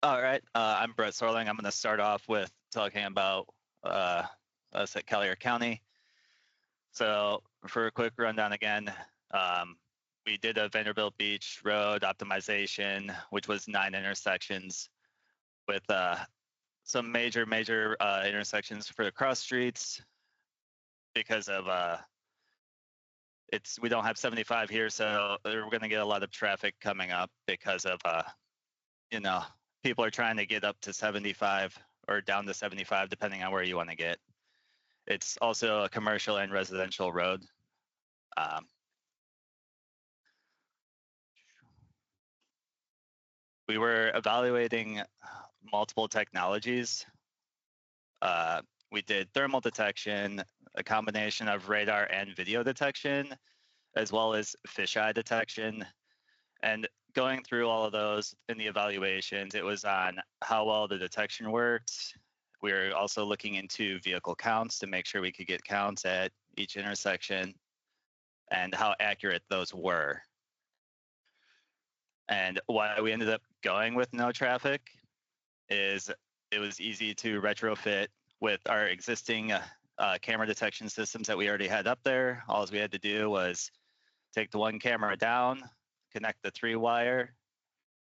All right, I'm Bret Sorling. I'm going to start off with talking about us at Collier County. So for a quick rundown again, we did a Vanderbilt Beach Road optimization, which was 9 intersections with some major intersections for the cross streets because of we don't have 75 here, so we're going to get a lot of traffic coming up because of people are trying to get up to 75 or down to 75 depending on where you want to get. It's also a commercial and residential road. We were evaluating multiple technologies. We did thermal detection, a combination of radar and video detection, as well as fisheye detection. And going through all of those in the evaluations, it was on how well the detection worked. We were also looking into vehicle counts to make sure we could get counts at each intersection and how accurate those were. And why we ended up going with NoTraffic is it was easy to retrofit with our existing camera detection systems that we already had up there. All we had to do was take the one camera down, connect the 3-wire,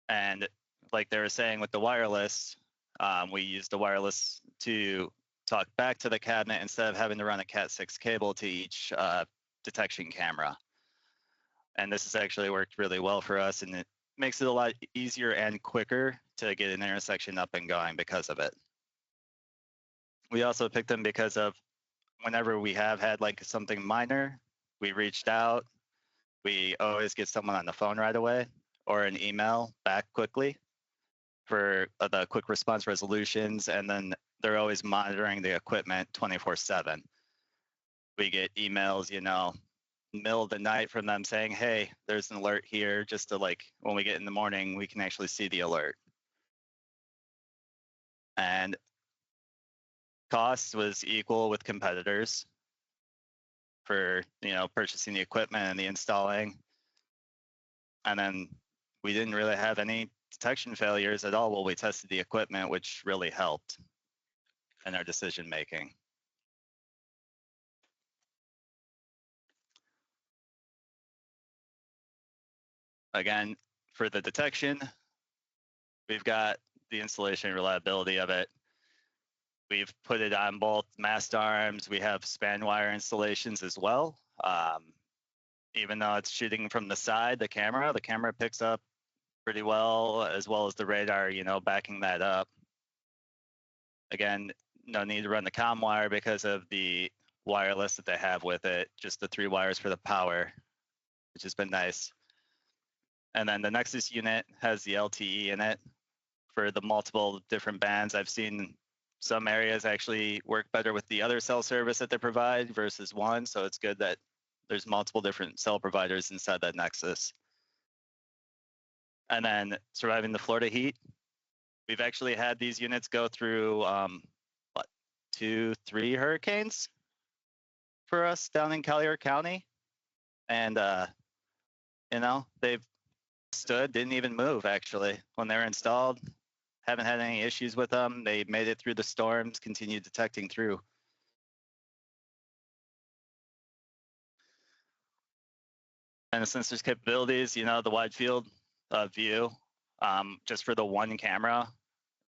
and like they were saying with the wireless, we used the wireless to talk back to the cabinet instead of having to run a Cat6 cable to each detection camera. And this has actually worked really well for us, and it makes it a lot easier and quicker to get an intersection up and going because of it. We also picked them because of whenever we have had like something minor, we reached out, we always get someone on the phone right away or an email back quickly for the quick response resolutions, and then they're always monitoring the equipment 24/7. We get emails, middle of the night from them saying, hey, there's an alert here, just to when we get in the morning, we can actually see the alert. And cost was equal with competitors for, purchasing the equipment and the installing. And then we didn't really have any detection failures at all while we tested the equipment, which really helped in our decision making. Again, for the detection, we've got the installation reliability of it. We've put it on both mast arms. We have span wire installations as well. Even though it's shooting from the side, the camera picks up pretty well, as well as the radar, backing that up. Again, no need to run the comm wire because of the wireless that they have with it, just the 3 wires for the power, which has been nice. And then the Nexus unit has the LTE in it for the multiple different bands. I've seen some areas actually work better with the other cell service that they provide versus one, so it's good that there's multiple different cell providers inside that Nexus. And then surviving the Florida heat, we've actually had these units go through 2-3 hurricanes for us down in Collier County, and they've stood, didn't even move actually when they were installed. Haven't had any issues with them. They made it through the storms, continued detecting through. And the sensor's capabilities, the wide field view, just for the one camera,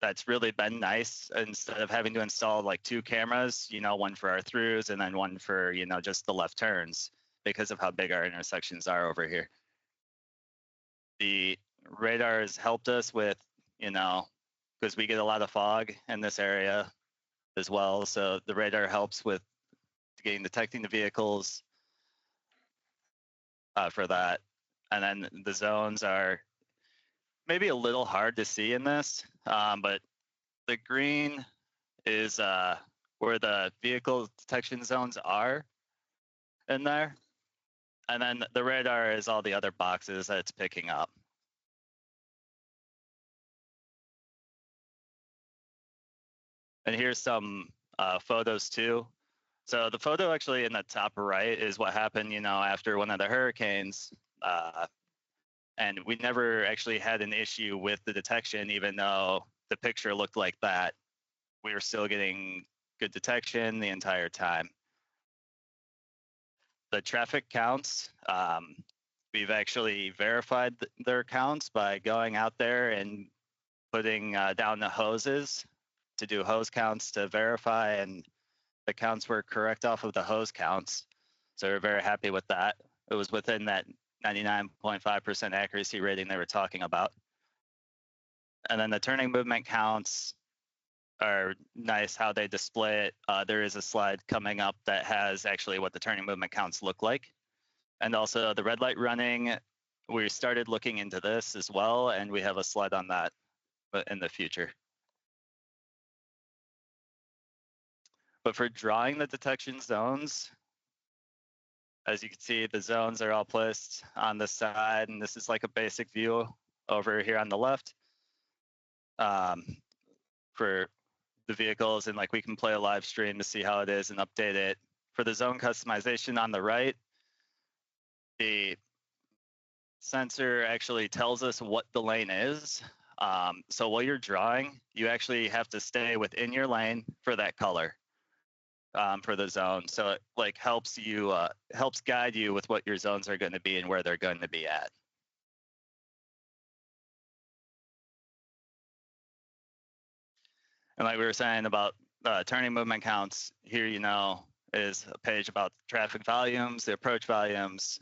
that's really been nice. Instead of having to install like 2 cameras, one for our throughs and then one for, just the left turns because of how big our intersections are over here. The radar has helped us with, because we get a lot of fog in this area as well. So the radar helps with detecting the vehicles for that. And then the zones are maybe a little hard to see in this, but the green is where the vehicle detection zones are in there. And then the radar is all the other boxes that it's picking up. And here's some photos too. So the photo actually in the top right is what happened, after one of the hurricanes. And we never actually had an issue with the detection, even though the picture looked like that. We were still getting good detection the entire time. The traffic counts, we've actually verified their counts by going out there and putting down the hoses to do hose counts to verify, and the counts were correct off of the hose counts. So we're very happy with that. It was within that 99.5% accuracy rating they were talking about. And then the turning movement counts are nice how they display it. There is a slide coming up that has actually what the turning movement counts look like. And also the red light running, we started looking into this as well, and we have a slide on that in the future. But for drawing the detection zones, as you can see, the zones are all placed on the side, and this is like a basic view over here on the left for the vehicles, and like we can play a live stream to see how it is and update it. For the zone customization on the right, the sensor actually tells us what the lane is. So while you're drawing, you actually have to stay within your lane for that color. For the zone, so it like helps you helps guide you with what your zones are going to be and where they're going to be at. And like we were saying about turning movement counts, here is a page about traffic volumes, the approach volumes.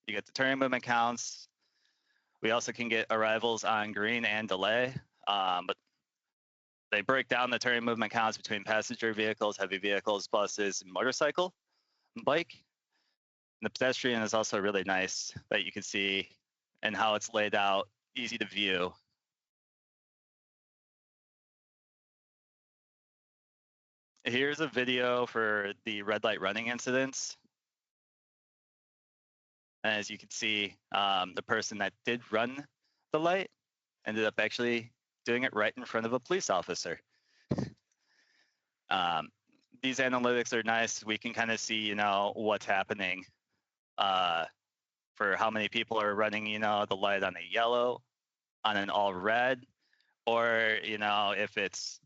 You get the turning movement counts. We also can get arrivals on green and delay, but they break down the turning movement counts between passenger vehicles, heavy vehicles, buses, and motorcycle and bike. And the pedestrian is also really nice that you can see and how it's laid out, easy to view. Here's a video for the red light running incidents. And as you can see, the person that did run the light ended up actually doing it right in front of a police officer. These analytics are nice. We can kind of see, what's happening for how many people are running, the light on a yellow, on an all red, or, if it's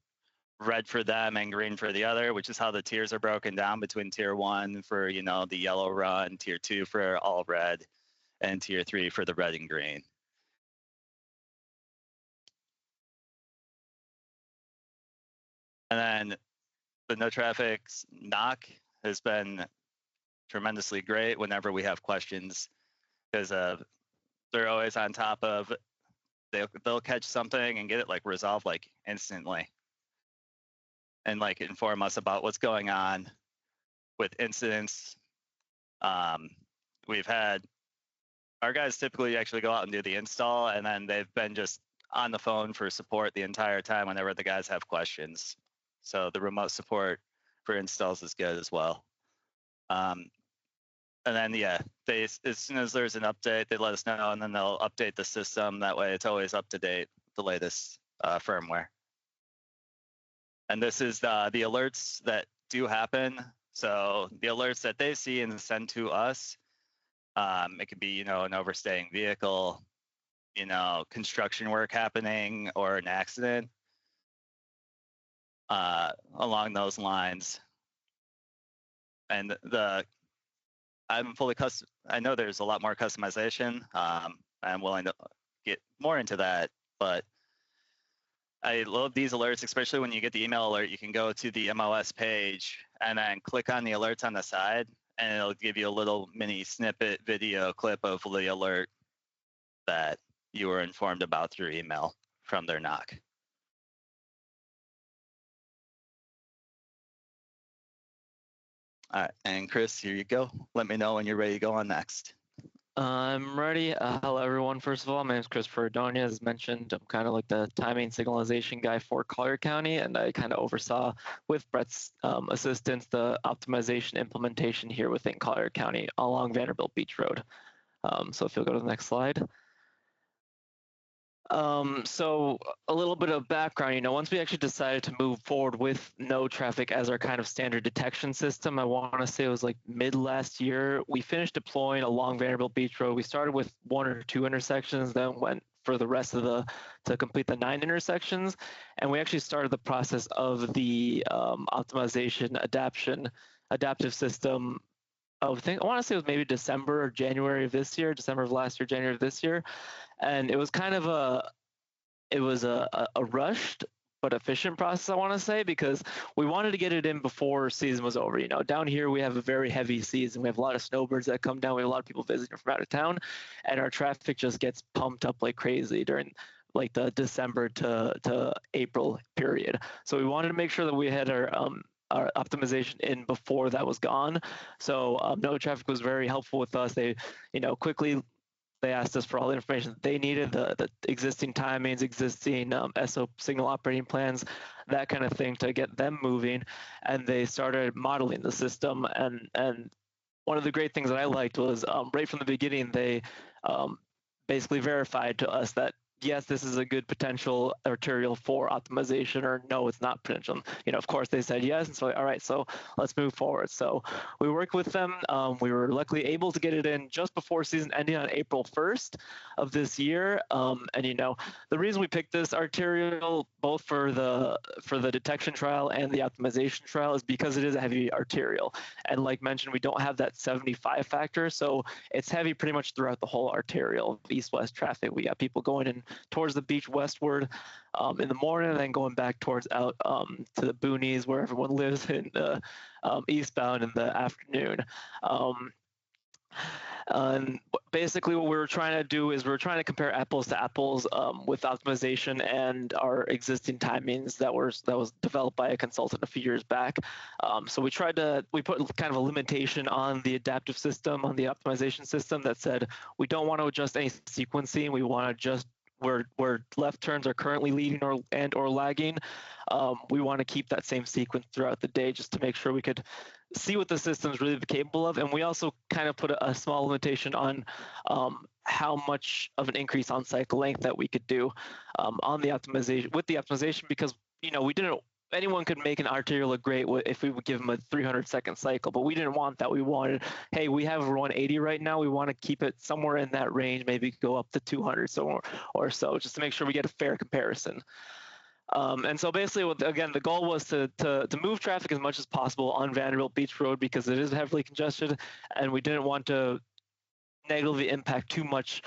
red for them and green for the other, which is how the tiers are broken down between tier 1 for, the yellow run, tier 2 for all red, and tier 3 for the red and green. And then the NoTraffic's knock has been tremendously great whenever we have questions, because they're always on top of, they'll catch something and get it like resolved like instantly, and like inform us about what's going on with incidents. We've had our guys typically actually go out and do the install, and then they've been just on the phone for support the entire time whenever the guys have questions. So the remote support for installs is good as well. And then, as soon as there's an update, they let us know, and then they'll update the system. That way it's always up to date, the latest firmware. And this is the alerts that do happen. So the alerts that they see and send to us, it could be, an overstaying vehicle, construction work happening, or an accident along those lines. And I know there's a lot more customization. I'm willing to get more into that, but I love these alerts, especially when you get the email alert. You can go to the MOS page and then click on the alerts on the side, and it'll give you a little mini snippet video clip of the alert that you were informed about through email from their knock. All right, and Kris, here you go. Let me know when you're ready to go on next. I'm ready. Hello, everyone. First of all, my name is Kris for Ordonez. As mentioned, I'm kind of like the timing signalization guy for Collier County, and I kind of oversaw, with Bret's assistance, the optimization implementation here within Collier County along Vanderbilt Beach Road. So if you'll go to the next slide. So a little bit of background, once we actually decided to move forward with NoTraffic as our kind of standard detection system, I want to say it was like mid last year, we finished deploying along Vanderbilt Beach Road. We started with 1 or 2 intersections, then went for the rest of to complete the 9 intersections. And we actually started the process of the optimization adaptive system I want to say it was maybe December or January of this year, December of last year, January of this year. And it was kind of a rushed but efficient process, I want to say, because we wanted to get it in before season was over. Down here we have a very heavy season. We have a lot of snowbirds that come down. We have a lot of people visiting from out of town, and our traffic just gets pumped up like crazy during like the December to April period. So we wanted to make sure that we had our optimization in before that was gone. So NoTraffic was very helpful with us. They, quickly they asked us for all the information that they needed, the existing timings, existing SO signal operating plans, that kind of thing to get them moving. And they started modeling the system. And one of the great things that I liked was right from the beginning, they basically verified to us that yes, this is a good potential arterial for optimization, or no, it's not potential. Of course they said yes, and so all right, so let's move forward. So we worked with them. We were luckily able to get it in just before season ending on April 1st of this year. And the reason we picked this arterial, both for the detection trial and the optimization trial, is because it is a heavy arterial. And like mentioned, we don't have that 75 factor, so it's heavy pretty much throughout the whole arterial east-west traffic. We got people going in towards the beach westward in the morning, and then going back towards out to the boonies where everyone lives in the eastbound in the afternoon. And basically what we were trying to do is we were trying to compare apples to apples with optimization and our existing timings that was developed by a consultant a few years back. So we put kind of a limitation on the adaptive system, on the optimization system, that said we don't want to adjust any sequencing. We want to just where left turns are currently leading or lagging, we want to keep that same sequence throughout the day just to make sure we could see what the system's really capable of. And we also kind of put a small limitation on how much of an increase on cycle length that we could do on the optimization, because anyone could make an arterial look great if we would give them a 300-second cycle, but we didn't want that. We wanted, hey, we have 180 right now. We want to keep it somewhere in that range, maybe go up to 200 or so, just to make sure we get a fair comparison. And so basically, again, the goal was to move traffic as much as possible on Vanderbilt Beach Road because it is heavily congested, and we didn't want to negatively impact too much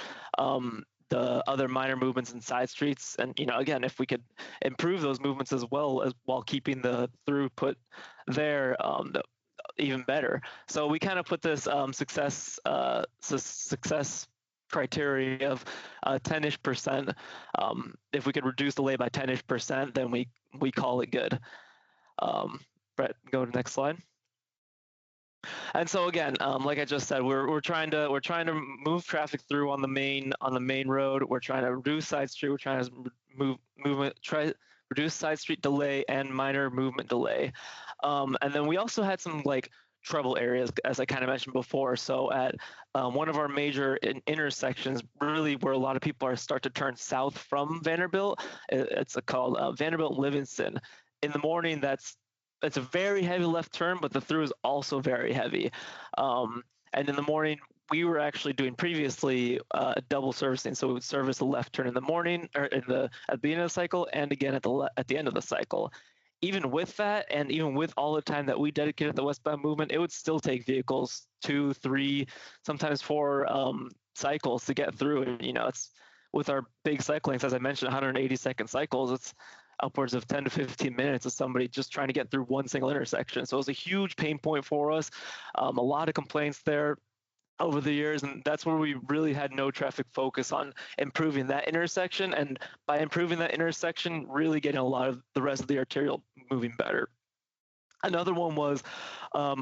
the other minor movements in side streets. And again, if we could improve those movements as well as while keeping the throughput there, even better. So we kind of put this success criteria of 10-ish%. If we could reduce the delay by 10-ish%, then we call it good. Bret, go to the next slide. And so again, like I just said, we're trying to move traffic through on the main road. We're trying to reduce side street. We're trying to reduce side street delay and minor movement delay. And then we also had some trouble areas, as I kind of mentioned before. So at one of our major intersections, really where a lot of people start to turn south from Vanderbilt, it's called Vanderbilt Livingston. In the morning, it's a very heavy left turn, but the through is also very heavy. And in the morning, we were actually doing previously double servicing, so we would service a left turn in the morning, or at the beginning of the cycle, and again at the end of the cycle. Even with that, and even with all the time that we dedicated to the westbound movement, it would still take vehicles 2, 3, sometimes 4 cycles to get through. And it's with our big cycle lengths, as I mentioned, 180-second cycles. It's upwards of 10 to 15 minutes of somebody just trying to get through one single intersection. So it was a huge pain point for us. A lot of complaints there over the years, and that's where we really had NoTraffic focus on improving that intersection, and by improving that intersection, really getting a lot of the rest of the arterial moving better. Another one was a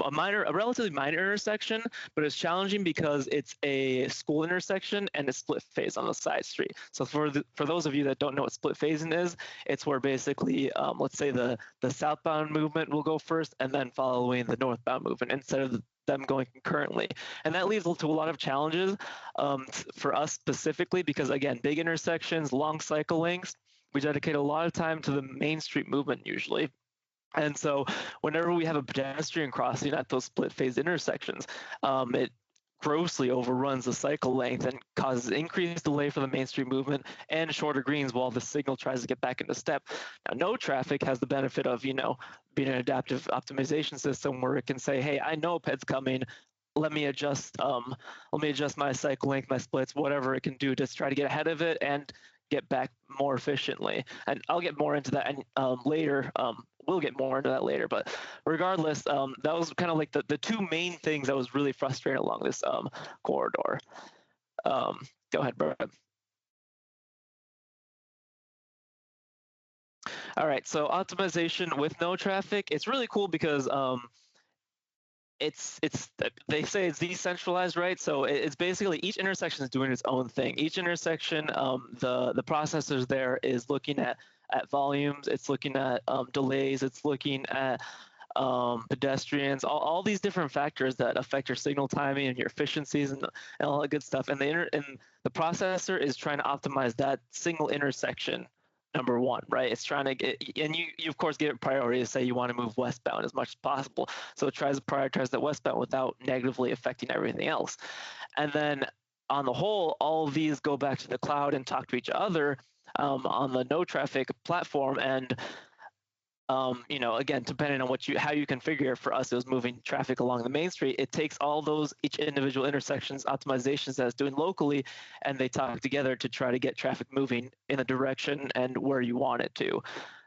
relatively minor intersection, but it's challenging because it's a school intersection and it's split phase on the side street. So for those of you that don't know what split phasing is, it's where basically, let's say the southbound movement will go first and then following the northbound movement instead of them going concurrently. And that leads to a lot of challenges for us specifically because, again, big intersections, long cycle lengths, we dedicate a lot of time to the main street movement usually. And so whenever we have a pedestrian crossing at those split phase intersections, it grossly overruns the cycle length and causes increased delay for the main street movement and shorter greens while the signal tries to get back into step. Now, NoTraffic has the benefit of, being an adaptive optimization system where it can say, hey, I know a ped's coming. Let me adjust my cycle length, my splits, whatever it can do to try to get ahead of it and get back more efficiently. And I'll get more into that later. We'll get more into that later. But regardless, that was kind of like the two main things that was really frustrating along this corridor. Go ahead, Bret. All right, so optimization with NoTraffic, it's really cool because it's they say it's decentralized, right? So it's basically each intersection is doing its own thing. Each intersection, the processors there is looking at volumes, it's looking at delays, it's looking at pedestrians, all these different factors that affect your signal timing and your efficiencies and all that good stuff. And the processor is trying to optimize that single intersection. Number one, right? It's trying to get, and you of course give it priority to say you want to move westbound as much as possible. So it tries to prioritize that westbound without negatively affecting everything else. And then on the whole, all of these go back to the cloud and talk to each other on the NoTraffic platform. And again, depending on how you configure it, for us, it was moving traffic along the main street. It takes all those, each individual intersections optimizations that it's doing locally, and they talk together to try to get traffic moving in the direction and where you want it to.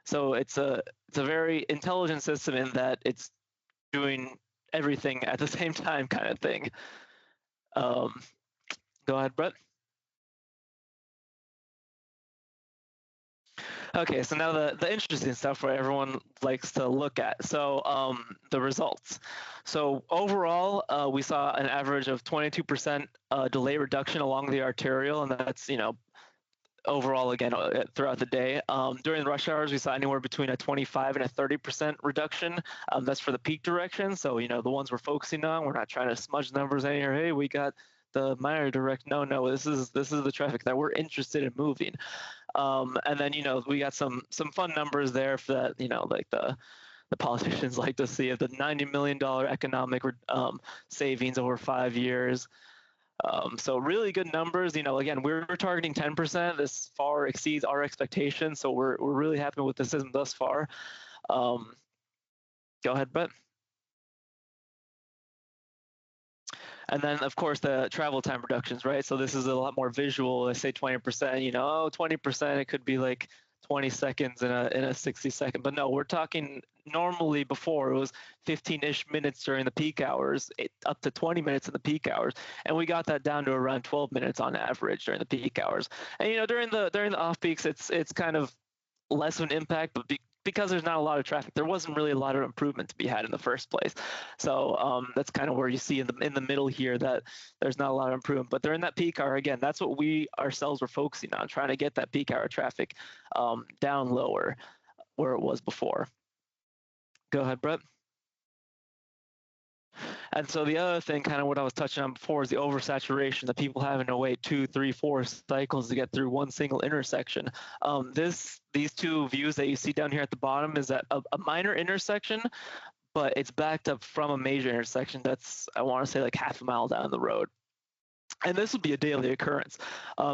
So it's a very intelligent system in that it's doing everything at the same time, kind of thing. Go ahead, Bret. Okay, so now the interesting stuff where everyone likes to look at. So the results. So overall, we saw an average of 22% delay reduction along the arterial, and that's overall again throughout the day. During the rush hours, we saw anywhere between a 25 and a 30% reduction. That's for the peak direction. So the ones we're focusing on, we're not trying to smudge numbers in here. Hey, we got the minor direct. No, this is the traffic that we're interested in moving. And then we got some fun numbers there for that, like the politicians like to see it, the $90 million economic savings over 5 years. So really good numbers. Again, we're targeting 10%. This far exceeds our expectations, so we're really happy with the system thus far. Go ahead, Bret. And then, of course, the travel time reductions, right? So this is a lot more visual. I say 20%, 20%, it could be like 20 seconds in a 60-second. But no, we're talking normally before it was 15-ish minutes during the peak hours, up to 20 minutes in the peak hours. And we got that down to around 12 minutes on average during the peak hours. And, during the off peaks, it's kind of less of an impact, but because there's not a lot of traffic, there wasn't really a lot of improvement to be had in the first place. So that's kind of where you see in the middle here that there's not a lot of improvement. But during that peak hour, again, that's what we ourselves were focusing on, trying to get that peak hour traffic down lower where it was before. Go ahead, Bret. And so the other thing, kind of what I was touching on before, is the oversaturation, that people having to wait 2, 3, 4 cycles to get through one single intersection. These two views that you see down here at the bottom is at a minor intersection, but it's backed up from a major intersection that's, I want to say, like half a mile down the road. And this would be a daily occurrence.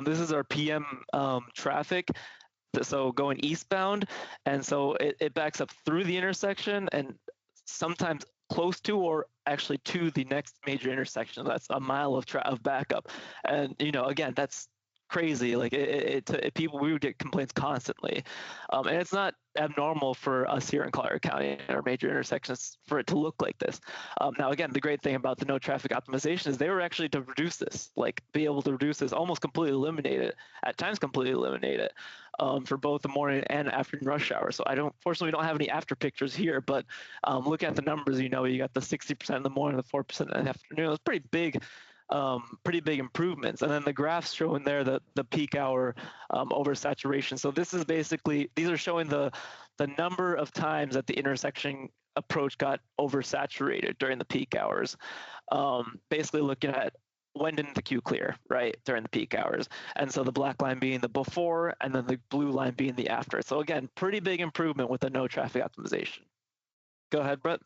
This is our PM traffic, so going eastbound, and so it backs up through the intersection and sometimes close to or actually to the next major intersection. That's a mile of backup. And again, that's crazy. Like people, we would get complaints constantly, and it's not abnormal for us here in Collier County and our major intersections for it to look like this. Now, again, the great thing about the no traffic optimization is they were actually to reduce this, like be able to reduce this, almost completely eliminate it, at times completely eliminate it, for both the morning and afternoon rush hour. So fortunately, we don't have any after pictures here, but looking at the numbers, you got the 60% in the morning, the 4% in the afternoon. It's pretty big improvements. And then the graphs showing there the peak hour oversaturation. So this is basically, these are showing the number of times that the intersection approach got oversaturated during the peak hours. Basically looking at when didn't the queue clear, right, during the peak hours. And so the black line being the before and then the blue line being the after. So again, pretty big improvement with the no traffic optimization. Go ahead, Bret.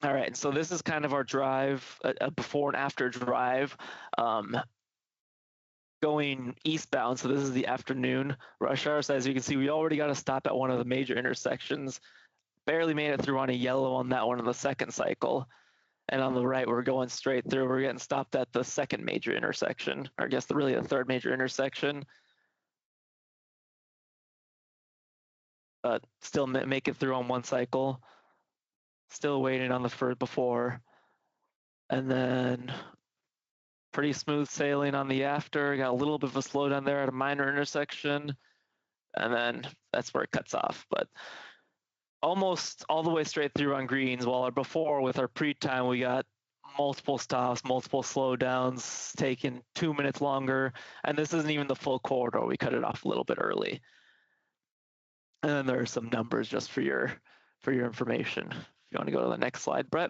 All right, so this is kind of our drive, a before and after drive, going eastbound. So this is the afternoon rush hour. So as you can see, we already got a stop at one of the major intersections. Barely made it through on a yellow on that one in the second cycle. And on the right, we're going straight through. We're getting stopped at the second major intersection, or I guess really the third major intersection. But still make it through on one cycle. Still waiting on the first before. And then pretty smooth sailing on the after. Got a little bit of a slowdown there at a minor intersection. And then that's where it cuts off. But almost all the way straight through on greens, while our before with our pre-time, we got multiple stops, multiple slowdowns, taking 2 minutes longer. And this isn't even the full corridor. We cut it off a little bit early. And then there are some numbers just for your information. If you want to go to the next slide, Bret.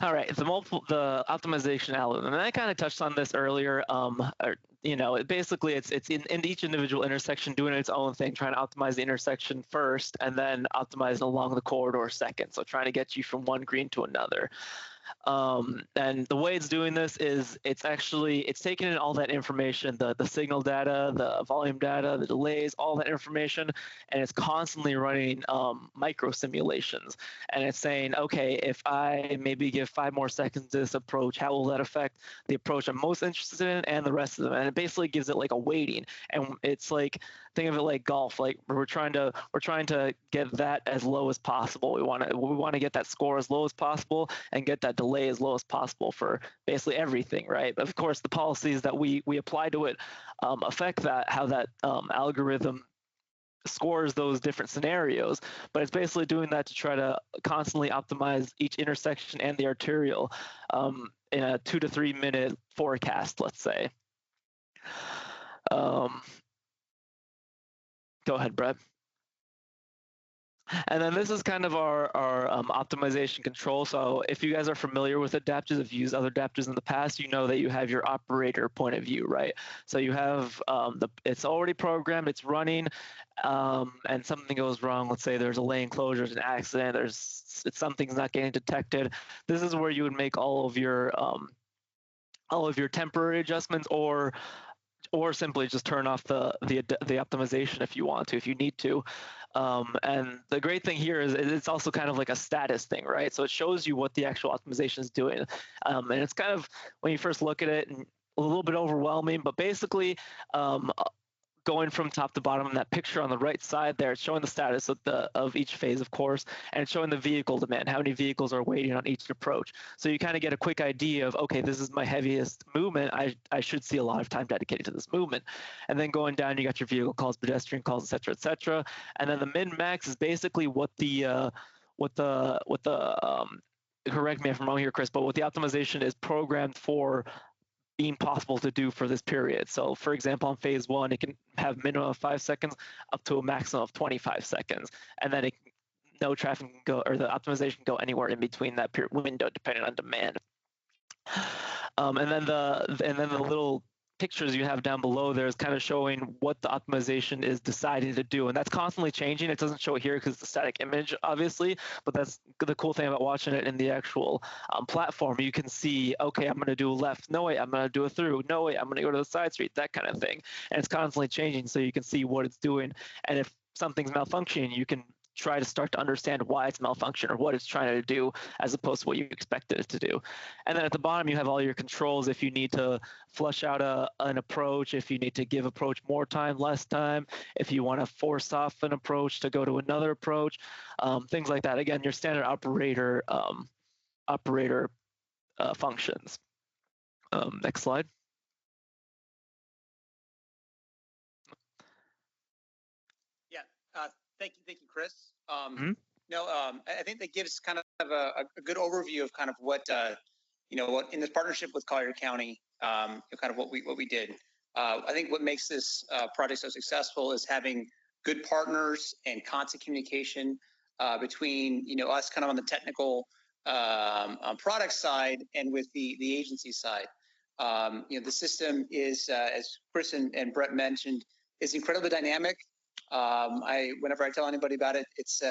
All right, the optimization algorithm, and I kind of touched on this earlier. Basically it's in each individual intersection doing its own thing, trying to optimize the intersection first, and then optimizing along the corridor second. So trying to get you from one green to another. And the way it's doing this is it's taking in all that information, the signal data, the volume data, the delays, all that information, and it's constantly running micro simulations. And it's saying, okay, if I maybe give 5 more seconds to this approach, how will that affect the approach I'm most interested in and the rest of them? And it basically gives it like a weighting. And it's like, think of it like golf. Like we're trying to get that as low as possible. We want to get that score as low as possible and get that delay as low as possible for basically everything, right? But of course, the policies that we apply to it affect how that algorithm scores those different scenarios. But it's basically doing that to try to constantly optimize each intersection and the arterial in a 2 to 3 minute forecast, let's say. Go ahead, Bret. And then this is kind of our optimization control. So if you guys are familiar with adapters, if you used other adapters in the past, you know that you have your operator point of view, right? So you have it's already programmed, it's running, and something goes wrong. Let's say there's a lane closure, there's an accident, something's not getting detected. This is where you would make all of your temporary adjustments, or simply just turn off the optimization if you want to, if you need to. And the great thing here is it's also kind of like a status thing, right? So it shows you what the actual optimization is doing. And it's kind of, when you first look at it, a little bit overwhelming, but basically going from top to bottom in that picture on the right side there, it's showing the status of each phase, of course, and it's showing the vehicle demand, how many vehicles are waiting on each approach. So you kind of get a quick idea of, okay, this is my heaviest movement. I should see a lot of time dedicated to this movement. And then going down, you got your vehicle calls, pedestrian calls, et cetera, et cetera. And then the min max is basically what the correct me if I'm wrong here, Kris, but what the optimization is programmed for being possible to do for this period. So for example, on phase 1, it can have minimum of 5 seconds up to a maximum of 25 seconds. And then no traffic can go, or the optimization can go anywhere in between that period window depending on demand. And then the little pictures you have down below there is kind of showing what the optimization is deciding to do, and that's constantly changing. It doesn't show it here because it's a static image, obviously, but that's the cool thing about watching it in the actual platform. You can see, okay, I'm going to do a left, no way, I'm going to do a through, no way, I'm going to go to the side street, that kind of thing. And it's constantly changing, so you can see what it's doing, and if something's malfunctioning, you can try to start to understand why it's malfunction or what it's trying to do, as opposed to what you expected it to do. And then at the bottom, you have all your controls. If you need to flush out an approach, if you need to give approach more time, less time, if you want to force off an approach to go to another approach, things like that. Again, your standard operator functions. Next slide. Thank you, Kris. I think that gives kind of a good overview of kind of what what in this partnership with Collier County, kind of what we did. I think what makes this project so successful is having good partners and constant communication between us kind of on the technical product side and with the agency side. The system is, as Kris and Bret mentioned, is incredibly dynamic. Whenever I tell anybody about it, it's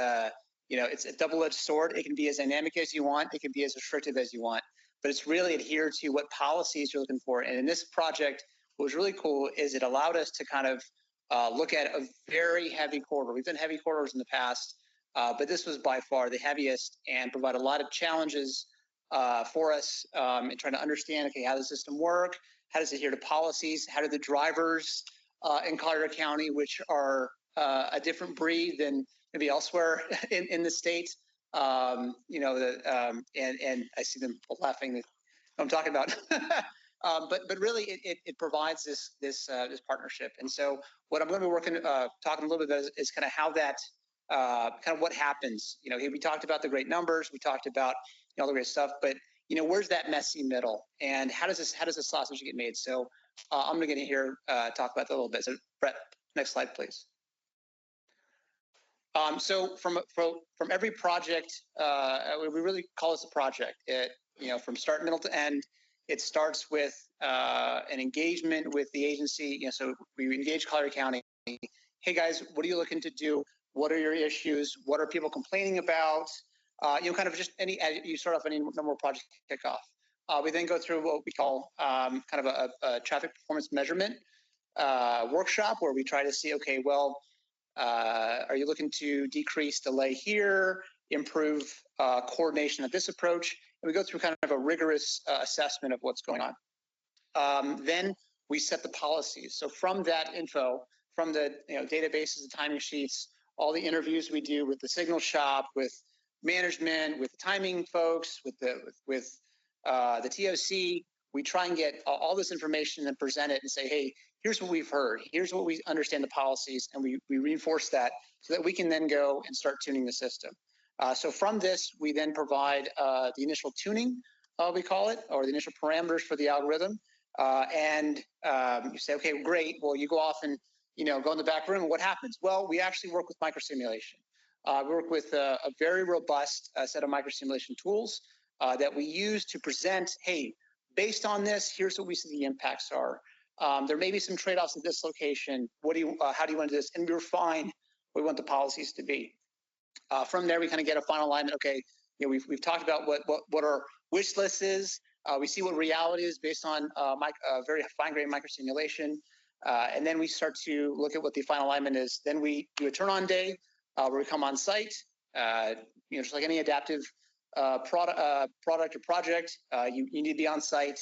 it's a double-edged sword. It can be as dynamic as you want. It can be as restrictive as you want. But it's really adhere to what policies you're looking for. And in this project, what was really cool is it allowed us to kind of look at a very heavy corridor. We've done heavy corridors in the past, but this was by far the heaviest and provide a lot of challenges for us in trying to understand, okay, how does the system work? How does it adhere to policies? How do the drivers in Collier County, which are a different breed than maybe elsewhere in the state, and I see them laughing. What I'm talking about, but really it provides this partnership. And so what I'm going to be talking a little bit about is kind of how that kind of what happens. We talked about the great numbers, we talked about all the great stuff, but where's that messy middle, and how does this sausage get made? So I'm going to get in here talk about that a little bit. So Bret, next slide, please. So from every project, we really call this a project. From start, middle to end, it starts with an engagement with the agency. So we engage Collier County. Hey guys, what are you looking to do? What are your issues? What are people complaining about? Kind of just you start off any number of project kickoff. We then go through what we call kind of a traffic performance measurement workshop, where we try to see, okay, well, are you looking to decrease delay here, improve coordination of this approach? And we go through kind of a rigorous assessment of what's going on. Then we set the policies. So from that info, from the databases, the timing sheets, all the interviews we do with the signal shop, with management, with the timing folks, with the TOC, we try and get all this information and present it and say, hey, here's what we've heard. Here's what we understand the policies, and we reinforce that so that we can then go and start tuning the system. So from this, we then provide the initial tuning, we call it, or the initial parameters for the algorithm. And you say, okay, great. Well, you go off and go in the back room. And what happens? Well, we actually work with microsimulation. We work with a very robust set of microsimulation tools that we use to present, hey, based on this, here's what we see the impacts are. There may be some trade-offs at this location. How do you want to do this? And we refine what we want the policies to be. From there, we kind of get a final alignment. Okay, we've talked about what our wish list is. We see what reality is based on very fine-grained microsimulation. And then we start to look at what the final alignment is. Then we do a turn-on day where we come on site. Just like any adaptive product or project, you need to be on site.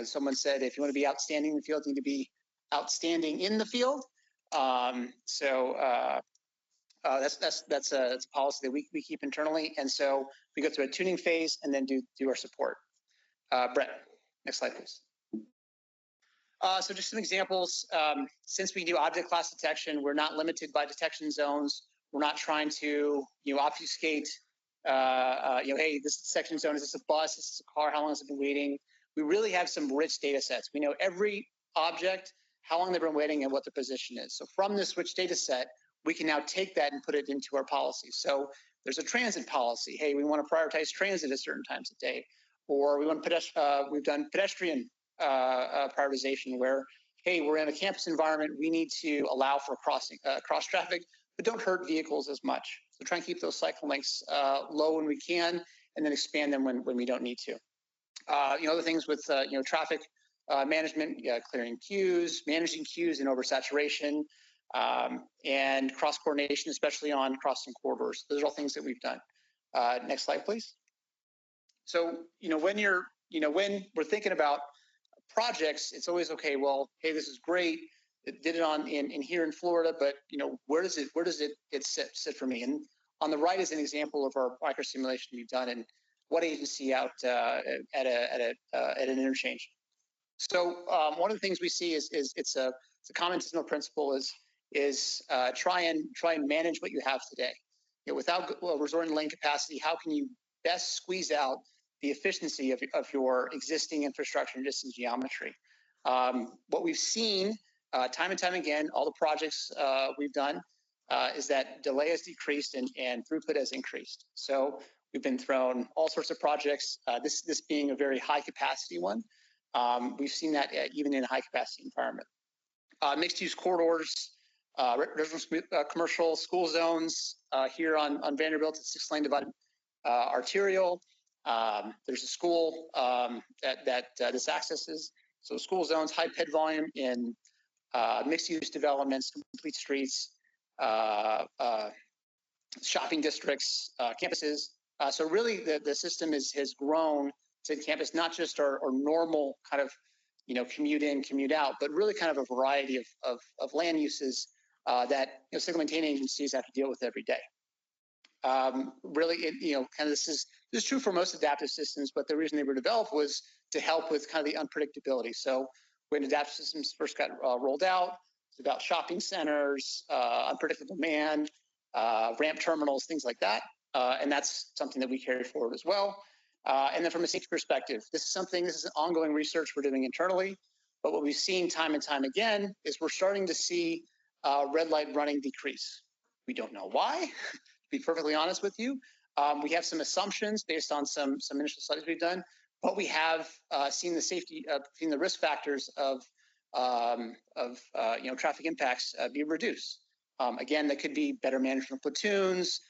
Someone said if you want to be outstanding in the field, you need to be outstanding in the field. That's a policy that we keep internally, and so we go through a tuning phase and then do our support. Bret, next slide, please. So just some examples. Since we do object class detection, we're not limited by detection zones. We're not trying to obfuscate. Hey, this detection zone, is this a bus? Is this a car? How long has it been waiting? We really have some rich data sets. We know every object, how long they've been waiting, and what their position is. So from this rich data set, we can now take that and put it into our policies. So there's a transit policy. Hey, we want to prioritize transit at certain times of day. Or we want we've done pedestrian prioritization where, hey, we're in a campus environment. We need to allow for cross traffic, but don't hurt vehicles as much. So try and keep those cycle lengths low when we can, and then expand them when we don't need to. Other things with traffic management, clearing queues, managing queues and oversaturation. and cross coordination, especially on crossing corridors. Those are all things that we've done. Next slide, please. So, when we're thinking about projects, it's always okay. Well, hey, this is great. It did it in here in Florida, but where does it sit for me? And on the right is an example of our micro simulation we've done in what agency out at an interchange. So one of the things we see is it's a common seasonal principle is try and manage what you have today. Without resorting to lane capacity, how can you best squeeze out the efficiency of your existing infrastructure and distance geometry? What we've seen time and time again, all the projects we've done, is that delay has decreased and throughput has increased. So we've been thrown all sorts of projects, this being a very high capacity one. We've seen that even in a high capacity environment. Mixed use corridors, residential, commercial, school zones here on Vanderbilt, it's 6-lane divided arterial. There's a school that this accesses. So school zones, high ped volume in mixed use developments, complete streets, shopping districts, campuses. So really the system has grown to campus, not just our normal kind of, commute in, commute out, but really kind of a variety of land uses that signal maintaining agencies have to deal with every day. Really, kind of this is true for most adaptive systems, but the reason they were developed was to help with kind of the unpredictability. So when adaptive systems first got rolled out, it's about shopping centers, unpredictable demand, ramp terminals, things like that. And that's something that we carry forward as well. And then from a safety perspective, this is ongoing research we're doing internally, but what we've seen time and time again is we're starting to see red light running decrease. We don't know why, to be perfectly honest with you. We have some assumptions based on some initial studies we've done, but we have seen the safety, seen the risk factors of traffic impacts be reduced. Again, that could be better management of platoons,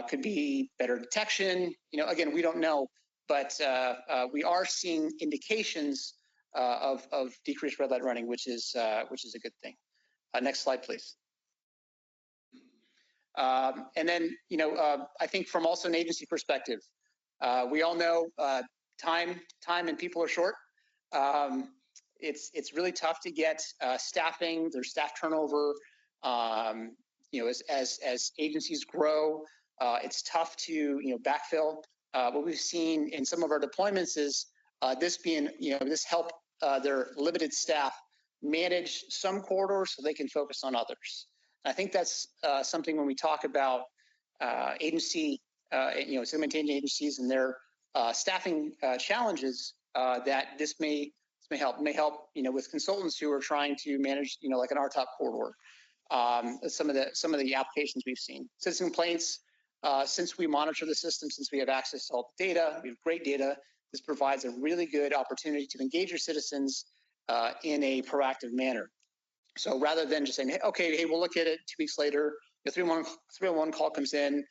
could be better detection. Again, we don't know, but we are seeing indications of decreased red light running, which is a good thing. Next slide, please. And then, I think from also an agency perspective, we all know time and people are short. It's really tough to get staffing. There's staff turnover. As agencies grow, it's tough to backfill. What we've seen in some of our deployments is this help their limited staff manage some corridors so they can focus on others. I think that's something when we talk about agency, segmentation agencies and their staffing challenges, that this may help with consultants who are trying to manage, like an RTOP corridor. Some of the applications we've seen. Citizen complaints, since we monitor the system, since we have access to all the data, we have great data. This provides a really good opportunity to engage your citizens in a proactive manner. So rather than just saying, hey, we'll look at it 2 weeks later, 311 call comes in,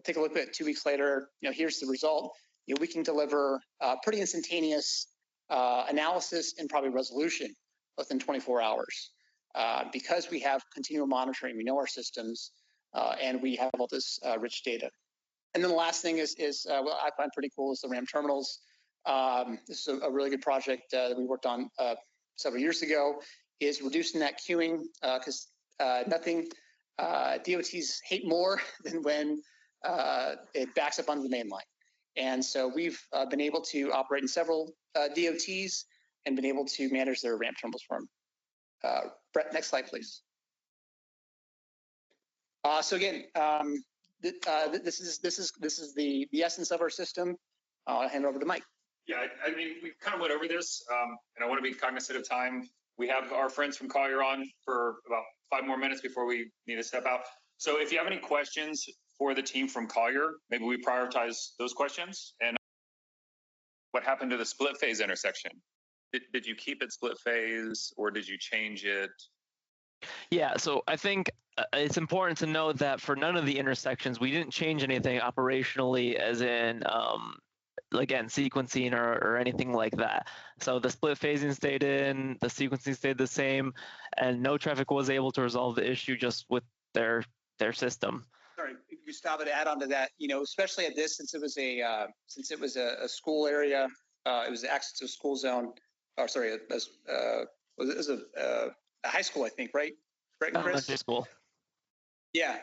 take a look at it 2 weeks later, here's the result. We can deliver pretty instantaneous analysis and probably resolution within 24 hours because we have continual monitoring, we know our systems, and we have all this rich data. And then the last thing is what I find pretty cool is the RAM terminals. This is a really good project that we worked on several years ago, is reducing that queuing, because nothing DOTs hate more than when it backs up onto the main line. And so we've been able to operate in several DOTs and been able to manage their ramp terminals for them. Bret, next slide, please. So again, this is the essence of our system. I'll hand it over to Mike. Yeah, I mean, we kind of went over this, and I want to be cognizant of time. We have our friends from Collier on for about 5 more minutes before we need to step out. So if you have any questions for the team from Collier, maybe we prioritize those questions. And what happened to the split phase intersection? Did you keep it split phase or did you change it? Yeah, so I think it's important to note that for none of the intersections, we didn't change anything operationally, as in again, sequencing or anything like that. So the split phasing stayed in, the sequencing stayed the same, and NoTraffic was able to resolve the issue just with their system. Sorry, Gustavo, to add on to that, especially at this, since it was a school area, it was access to a school zone, or sorry, it was a high school, I think, right? Right, Kris? Elementary school. Yeah.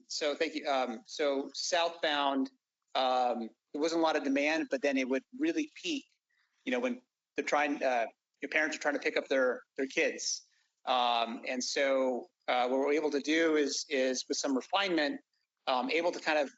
So thank you. So southbound, there wasn't a lot of demand, but then it would really peak, when they're trying, your parents are trying to pick up their kids. And so what we're able to do is with some refinement, able to kind of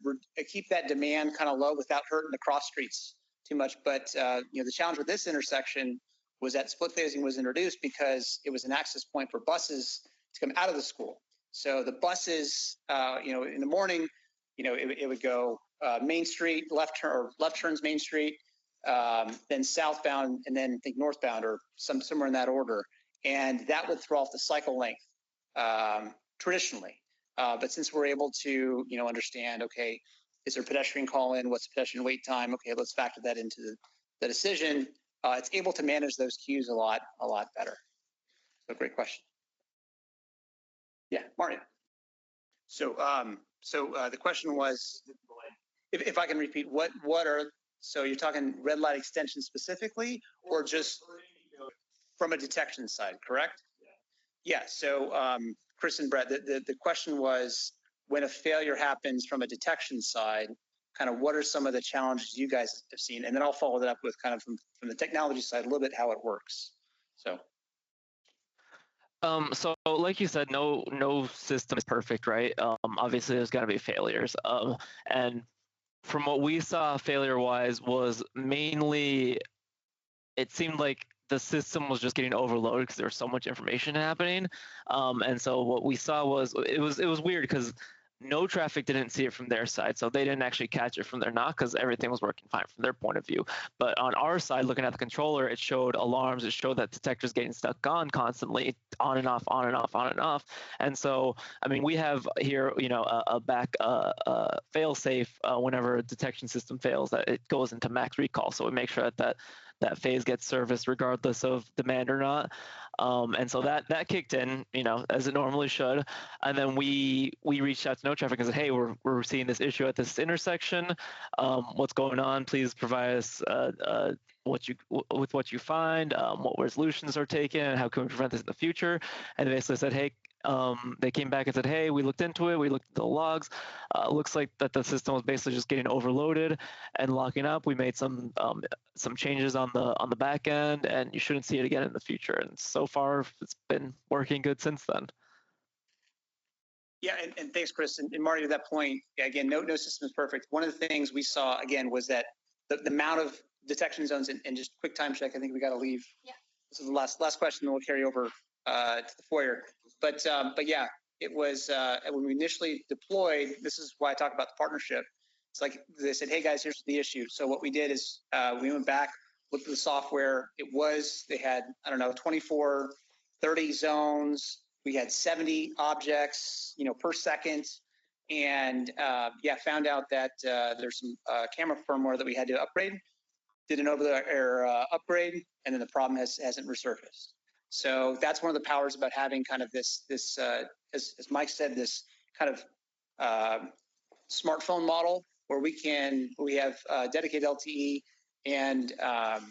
keep that demand kind of low without hurting the cross streets too much. But the challenge with this intersection was that split phasing was introduced because it was an access point for buses to come out of the school. So the buses, in the morning, it would go Main Street, left turns Main Street, then southbound, and then I think northbound or somewhere in that order. And that would throw off the cycle length traditionally. But since we're able to, understand, okay, is there a pedestrian call in? What's the pedestrian wait time? Okay, let's factor that into the decision. It's able to manage those queues a lot better. So great question. Yeah, Mario. So, the question was, if I can repeat, what are, so you're talking red light extension specifically, or just from a detection side, correct? Yeah. So, Kris and Bret, the question was, when a failure happens from a detection side, kind of what are some of the challenges you guys have seen? And then I'll follow that up with kind of from the technology side, a little bit how it works. So. So like you said, no system is perfect, right? Obviously there's gotta be failures. And from what we saw failure-wise was mainly, it seemed like the system was just getting overloaded because there was so much information happening. And so what we saw was, it was weird because NoTraffic didn't see it from their side, so they didn't actually catch it from their knock because everything was working fine from their point of view. But on our side, looking at the controller, it showed alarms, it showed that detectors getting stuck on constantly, on and off, on and off, on and off. And so, I mean, we have here, a back fail safe whenever a detection system fails, that it goes into max recall. So we make sure that phase gets serviced regardless of demand or not. And so that kicked in, as it normally should. And then we reached out to NoTraffic and said, hey, we're seeing this issue at this intersection. What's going on? Please provide us what you find, what resolutions are taken, and how can we prevent this in the future? And they basically said, hey, they came back and said, hey, we looked into it. We looked at the logs. Looks like that the system was basically just getting overloaded and locking up. We made some changes on the back end, and you shouldn't see it again in the future. And so far, it's been working good since then. Yeah, and thanks, Kris. And Marty, to that point, again, no system is perfect. One of the things we saw, again, was that the amount of detection zones, and just quick time check, I think we got to leave. Yeah. This is the last question, then we'll carry over to the foyer. But yeah, it was when we initially deployed, this is why I talk about the partnership. It's like they said, hey guys, here's the issue. So what we did is we went back, looked at the software. They had, 24, 30 zones. We had 70 objects, per second. And found out that there's some camera firmware that we had to upgrade. Did an over-the-air upgrade, and then the problem hasn't resurfaced. So that's one of the powers about having kind of this as Mike said, this kind of smartphone model where we have dedicated LTE and backup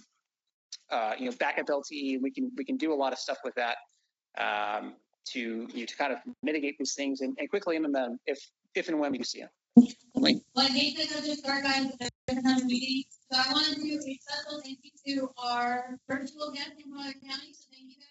LTE. We can do a lot of stuff with that to kind of mitigate these things and quickly implement them if and when we see them. Well, I hate to just start, guys, with another meeting. So I want to do a special thank you to our virtual guests in Collier County. So thank you guys.